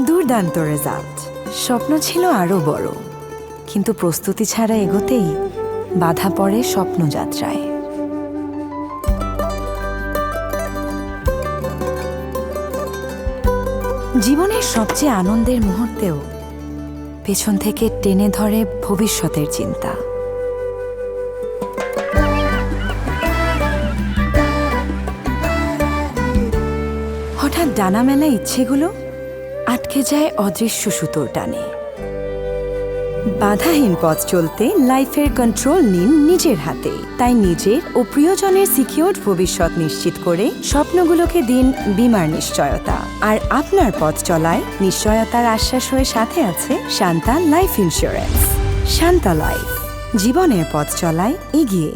দুর্দান্ত রেজাল্ট। স্বপ্ন ছিল আরো বড়, কিন্তু প্রস্তুতি ছাড়া এগোতেই বাধা পড়ে স্বপ্নযাত্রায়। জীবনের সবচেয়ে আনন্দের মুহূর্তেও পেছন থেকে টেনে ধরে ভবিষ্যতের চিন্তা। হঠাৎ ডানা মেলা ইচ্ছেগুলো আটকে যায় অদৃশ্য সুতোর টানে। বাধাহীন পথ চলতে লাইফের কন্ট্রোল নিন নিজের হাতে। তাই নিজের ও প্রিয়জনের সিকিউরড ভবিষ্যৎ নিশ্চিত করে স্বপ্নগুলোকে দিন বীমার নিশ্চয়তা। আর আপনার পথ চলায় নিশ্চয়তার আশ্বাস হয়ে সাথে আছে Shanta life insurance. Shanta life, জীবনের পথ চলায় এগিয়ে।